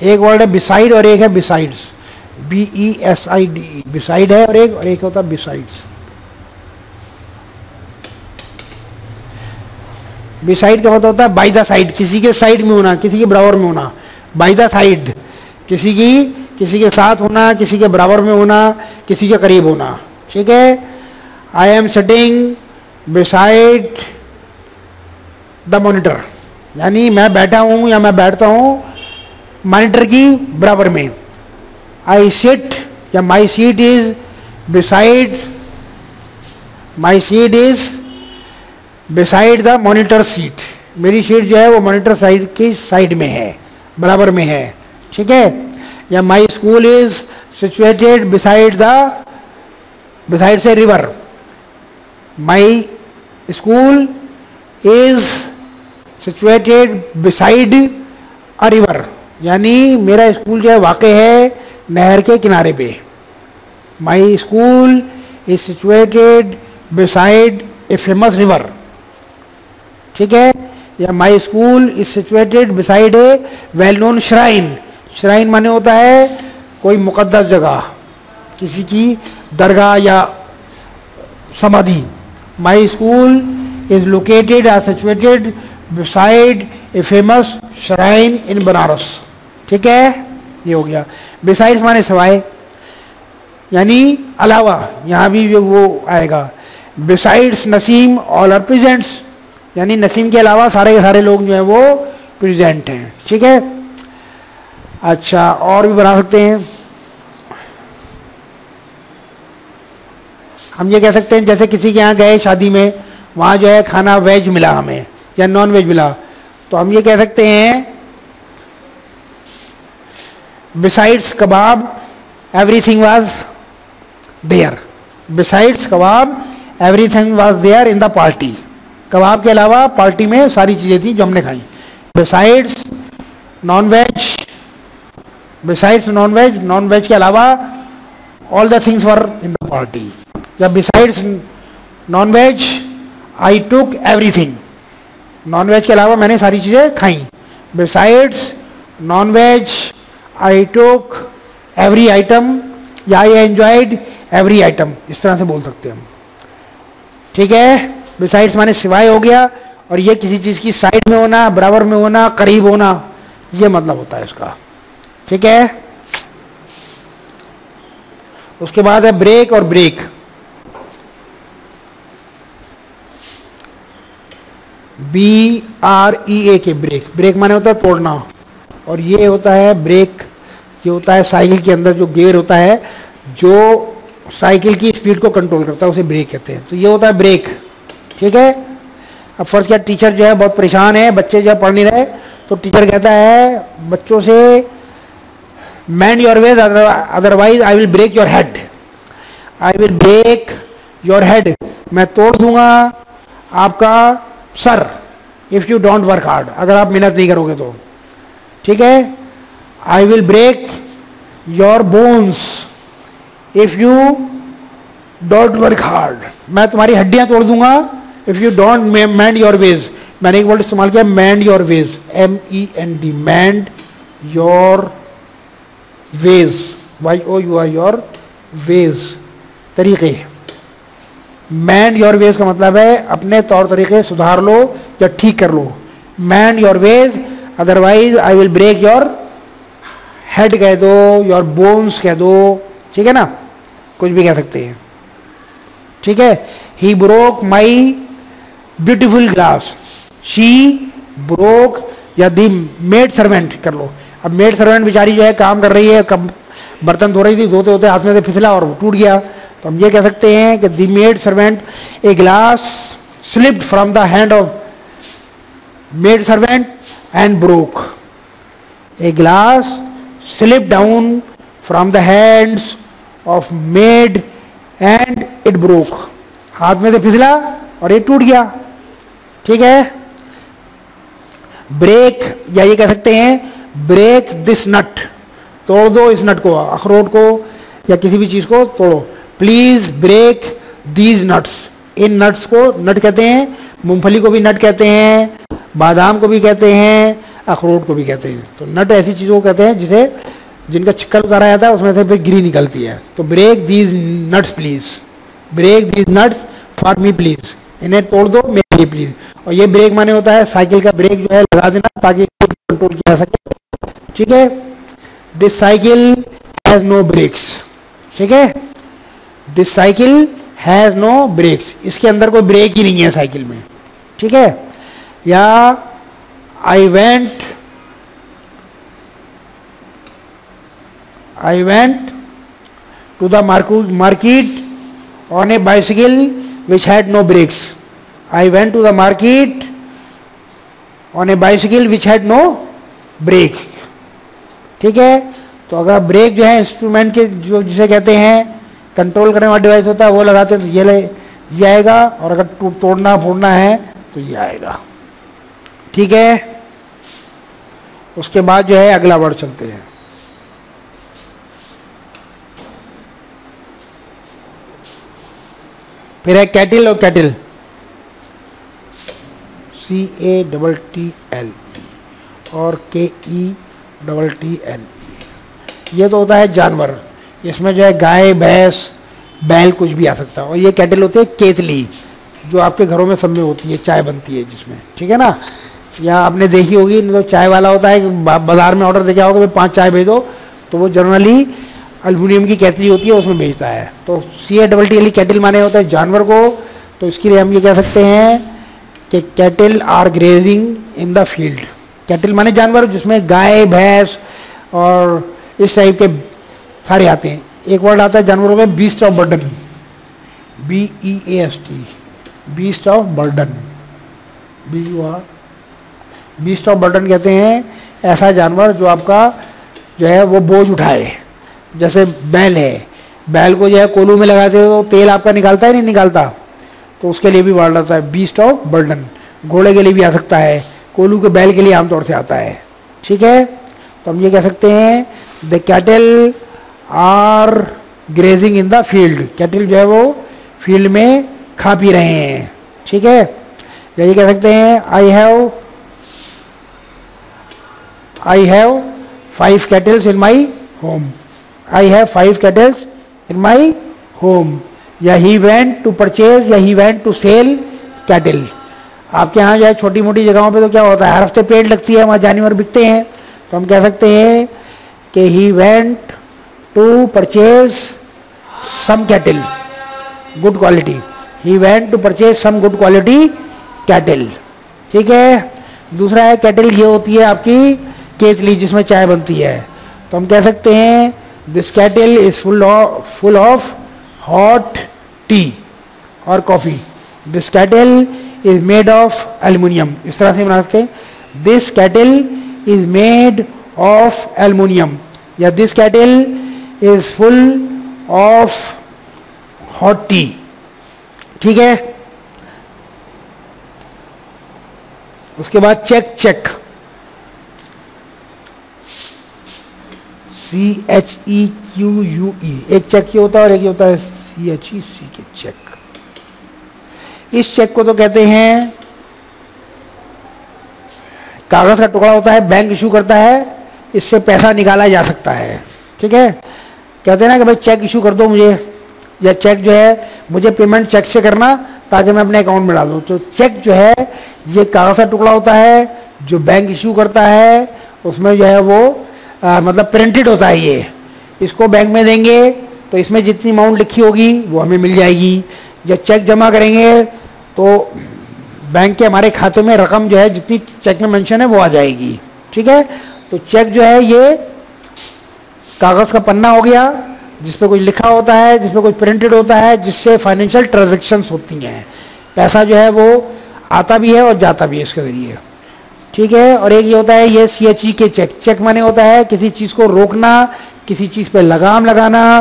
एक वर्ड है बिसाइड और एक है बिसाइड्स, BESIDE, बिसाइड है और एक होता है बिसाइड्स। बिसाइड का मतलब होता है बाय द साइड, किसी के साइड में होना, किसी के बराबर में होना। बाय द साइड किसी के साथ होना, किसी के बराबर में होना, किसी के करीब होना। ठीक है, I am sitting beside the monitor, यानी मैं बैठा हूं या मैं बैठता हूं मॉनिटर की बराबर में। आई सिट या my seat is beside, my seat is beside the monitor seat, मेरी सीट जो है वो मॉनिटर साइड की साइड में है, बराबर में है। ठीक है, या my school is situated beside the river, my school is situated beside a river, यानी मेरा स्कूल जो है वाक़ई है नहर के किनारे पे। माई school is situated beside a famous river. ठीक है, या my school is situated beside A well known shrine, shrine माने होता है कोई मुकद्दस जगह, किसी की दरगाह या समाधि। My school is located or situated beside a famous shrine in Banaras. ठीक है, ये हो गया। बिसाइड्स माने सिवाय, यानी अलावा, यहाँ भी वो आएगा। Besides Naseem all are presents, यानी नसीम के अलावा सारे के सारे लोग जो हैं वो प्रेजेंट हैं। ठीक है, अच्छा और भी बना सकते हैं हम। ये कह सकते हैं जैसे किसी के यहाँ गए शादी में, वहाँ जो है खाना वेज मिला हमें या नॉन वेज मिला, तो हम ये कह सकते हैं besides kebab everything was there, besides kebab everything was there in the party, कबाब के अलावा पार्टी में सारी चीज़ें थी जो हमने खाई। Besides non veg, besides non veg, non veg के अलावा all the things were in the party. या besides non veg I took everything, non veg के अलावा मैंने सारी चीज़ें खाई। Besides non veg I took every item, या आई एंजॉयड एवरी आइटम, इस तरह से बोल सकते हैं हम। ठीक है, बिसाइड्स माने सिवाय हो गया, और ये किसी चीज़ की साइड में होना, बराबर में होना, करीब होना, ये मतलब होता है इसका। ठीक है, उसके बाद है ब्रेक और ब्रेक। BREAK, ब्रेक, ब्रेक माने होता है तोड़ना, और ये होता है ब्रेक, ये होता है साइकिल के अंदर जो गियर होता है जो साइकिल की स्पीड को कंट्रोल करता है, उसे ब्रेक कहते हैं। तो ये होता है ब्रेक। ठीक है, अब फर्स्ट क्या, टीचर जो है बहुत परेशान है, बच्चे जो है पढ़ नहीं रहे, तो टीचर कहता है बच्चों से mend your ways otherwise I will break your head, I will break your head, मैं तोड़ दूंगा आपका सर, if you don't work hard, अगर आप मेहनत नहीं करोगे तो। ठीक है, I will break your bones if you don't work hard, मैं तुम्हारी हड्डियां तोड़ दूंगा if you don't mend your ways. मैंने एक वर्ड इस्तेमाल किया mend your ways, MEND, mend your ways, YOUR, your ways, तरीके। मैंड योर वेज का मतलब है अपने तौर तरीके सुधार लो या ठीक कर लो। Mend your ways otherwise I will break your head कह दो, योर बोन्स कह दो। ठीक है ना, कुछ भी कह सकते हैं। ठीक है, he broke my beautiful glass, she broke, या दी मेड सर्वेंट कर लो। अब मेड सर्वेंट बेचारी जो है काम कर रही है, कब बर्तन धो रही थी, धोते होते हाथ में से फिसला और टूट गया, तो हम ये कह सकते हैं कि the maid servant a glass slipped from the hand of maid servant and broke, a glass slip down from the hands of maid and it broke, हाथ में से फिसला और ये टूट गया। ठीक है, ब्रेक, या ये कह सकते हैं ब्रेक दिस नट, तोड़ दो इस नट को, अखरोट को या किसी भी चीज को तोड़ो। प्लीज ब्रेक दीज नट्स, इन नट्स को नट कहते हैं, मूंगफली को भी नट कहते हैं, बादाम को भी कहते हैं, अखरोट को भी कहते हैं। तो नट ऐसी चीज़ों को कहते हैं जिसे जिनका छिक्कर उतारा जाता है, उसमें से फिर गिरी निकलती है। तो break these nuts please, break these nuts for me please, इन्हें तोड़ दो मेरे लिए प्लीज। और ये ब्रेक माने होता है साइकिल का ब्रेक जो है लगा देना ताकि कंट्रोल किया जा सके। ठीक है, this cycle has no brakes. ठीक है, this cycle has no brakes, इसके अंदर कोई ब्रेक ही नहीं है साइकिल में। ठीक है, या I went to the market on a bicycle which had no brakes. I went to the market on a bicycle which had no brake. ठीक है, तो अगर ब्रेक जो है इंस्ट्रूमेंट के जो जिसे कहते हैं कंट्रोल करने वाला डिवाइस होता है वो लगाते हैं तो ये आएगा, और अगर तोड़ना फोड़ना है तो ये आएगा। ठीक है, उसके बाद जो है अगला वर्ड चलते हैं। फिर है कैटिल और कैटिल, CATTL और KETTL। ये तो होता है जानवर, इसमें जो है गाय भैंस बैल कुछ भी आ सकता है। और ये कैटिल होती है केतली, जो आपके घरों में सब में होती है, चाय बनती है जिसमें। ठीक है ना, या आपने देखी होगी तो चाय वाला होता है, बाजार में ऑर्डर देके आओगे 5 चाय भेजो, तो वो जनरली एल्युमिनियम की कैटली होती है उसमें भेजता है। तो CATTL कैटिल माने होता है जानवर को। तो इसके लिए हम ये कह सकते हैं कि cattle are grazing in the field. Cattle माने जानवर जिसमें गाय भैंस और इस टाइप के सारे आते हैं। एक वर्ड आता है जानवरों में beast of burden, BEAST, beast of burden, beast of burden कहते हैं ऐसा जानवर जो आपका जो है वो बोझ उठाए। जैसे बैल है, बैल को जो है कोलू में लगाते हो तो तेल आपका निकालता है नहीं निकालता, तो उसके लिए भी वर्ड आता है बीस्ट ऑफ बर्डन। घोड़े के लिए भी आ सकता है, कोलू के बैल के लिए आमतौर से आता है। ठीक है, तो हम ये कह सकते हैं the cattle are grazing in the field. Cattle जो है वो फील्ड में खा पी रहे हैं। ठीक है, यही कह सकते हैं I have 5 cattles in my home, I have 5 cattles in my home. या ही वेंट टू परचेज, या he went to sell cattle. आपके यहाँ जो है छोटी मोटी जगहों पे तो क्या होता है, हर हफ्ते पेड़ लगती है, वहाँ जानवर बिकते हैं। तो हम कह सकते हैं कि he went to purchase some cattle good quality, he went to purchase some good quality cattle. ठीक है, दूसरा है कैटल, ये होती है आपकी केतली जिसमें चाय बनती है। तो हम कह सकते हैं this kettle is full of hot tea और coffee. This kettle is made of aluminium, इस तरह से बना सकते हैं this kettle is made of aluminium, या this kettle is full of hot tea. ठीक है, उसके बाद चेक, चेक CHEQUE, एक चेक ये होता है और एक ये होता है CHEC, चेक। इस चेक को तो कहते हैं कागज का टुकड़ा होता है, बैंक इशू करता है, इससे पैसा निकाला जा सकता है। ठीक है, कहते हैं ना कि भाई चेक इशू कर दो मुझे, या चेक जो है मुझे पेमेंट चेक से करना ताकि मैं अपने अकाउंट में डालूं। तो चेक जो है ये कागज का टुकड़ा होता है जो बैंक इशू करता है, उसमें जो है वो मतलब प्रिंटेड होता है। ये इसको बैंक में देंगे तो इसमें जितनी अमाउंट लिखी होगी वो हमें मिल जाएगी। जब चेक जमा करेंगे तो बैंक के हमारे खाते में रकम जो है जितनी चेक में मेंशन है वो आ जाएगी। ठीक है, तो चेक जो है ये कागज़ का पन्ना हो गया जिसपे कुछ लिखा होता है, जिसपे कुछ प्रिंटेड होता है, जिससे फाइनेंशियल ट्रांजैक्शंस होती हैं। पैसा जो है वो आता भी है और जाता भी है इसके ज़रिए। ठीक है, और एक ये होता है ये CHE के चेक। चेक माने होता है किसी चीज़ को रोकना, किसी चीज़ पे लगाम लगाना,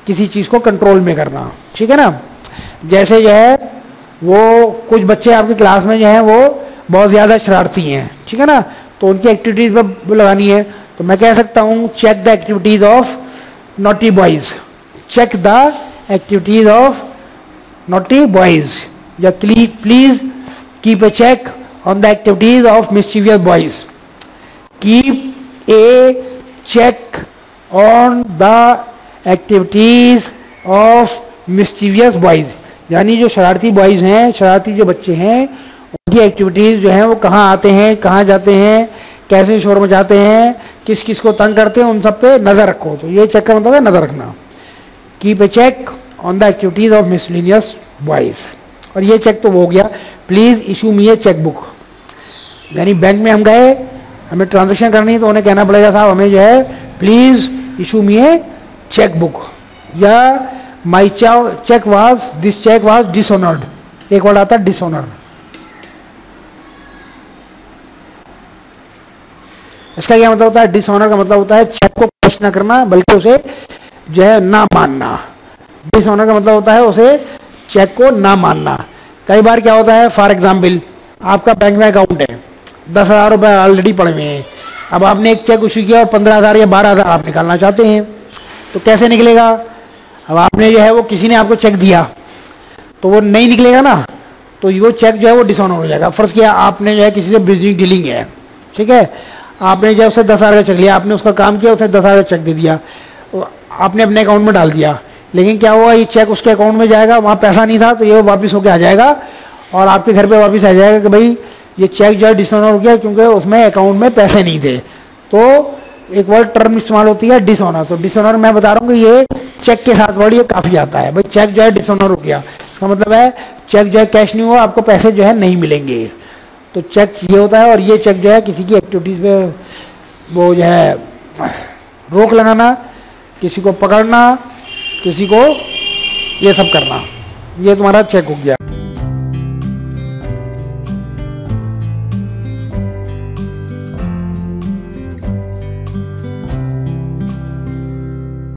किसी चीज़ को कंट्रोल में करना। ठीक है ना, जैसे जो है वो कुछ बच्चे आपकी क्लास में जो हैं वो बहुत ज़्यादा शरारती हैं। ठीक है ना, तो उनकी एक्टिविटीज़ पर लगानी है, तो मैं कह सकता हूँ check the activities of naughty boys, check the activities of naughty boys, या please keep a check on the activities of mischievous boys। Keep a check on the activities of mischievous boys, यानी जो शरारती boys हैं, शरारती जो बच्चे हैं, उनकी एक्टिविटीज जो हैं वो कहाँ आते हैं, कहाँ जाते हैं, कैसे शोर मचाते हैं, किस किस को तंग करते हैं, उन सब पे नजर रखो। तो ये चेक का मतलब है नजर रखना। Keep a check on the activities of miscellaneous boys. और ये चेक तो हो गया, please issue me a cheque book, यानी बैंक में हम गए, हमें ट्रांजेक्शन करनी है तो उन्हें कहना पड़ेगा साहब हमें जो है please issue me a cheque book, या my cheque was, this cheque was dishonoured, एक वर्ड आता है डिसऑनर्ड। इसका क्या मतलब होता है? डिसऑनर का मतलब होता है चेक को कैश ना करना, बल्कि उसे जो है ना मानना। डिसऑनर का मतलब होता है उसे चेक को ना मानना। कई बार क्या होता है, फॉर एग्जाम्पल आपका बैंक में अकाउंट है, 10,000 रुपये ऑलरेडी पड़े हुए हैं, अब आपने एक चेक इशू किया और 15,000 या 12,000 आप निकालना चाहते हैं, तो कैसे निकलेगा? अब आपने जो है वो किसी ने आपको चेक दिया तो वो नहीं निकलेगा ना, तो वो चेक जो है वो डिसऑनर हो जाएगा। फर्ज किया आपने जो है किसी से बिजनेस डीलिंग है, ठीक है, आपने जब उसे 10,000 का चेक लिया, आपने उसका काम किया, उसे 10,000 का चेक दे दिया, आपने अपने अकाउंट में डाल दिया, लेकिन क्या हुआ, ये चेक उसके अकाउंट में जाएगा, वहाँ पैसा नहीं था, तो ये वापस होके आ जाएगा और आपके घर पे वापस आ जाएगा कि भाई ये चेक जो है डिसऑनर हो गया क्योंकि उसमें अकाउंट में पैसे नहीं थे। तो एक वर्ड टर्म इस्तेमाल होती है डिसऑनर। तो डिसऑनर मैं बता रहा हूँ कि ये चेक के साथ वर्ड ये काफ़ी आता है, भाई चेक जो है डिसऑनर हो गया, इसका मतलब है चेक जो है कैश नहीं हुआ, आपको पैसे जो है नहीं मिलेंगे। तो चेक ये होता है। और ये चेक जो है किसी की एक्टिविटीज़ पे वो जो है रोक लगाना, किसी को पकड़ना, किसी को ये सब करना, ये तुम्हारा चेक हो गया।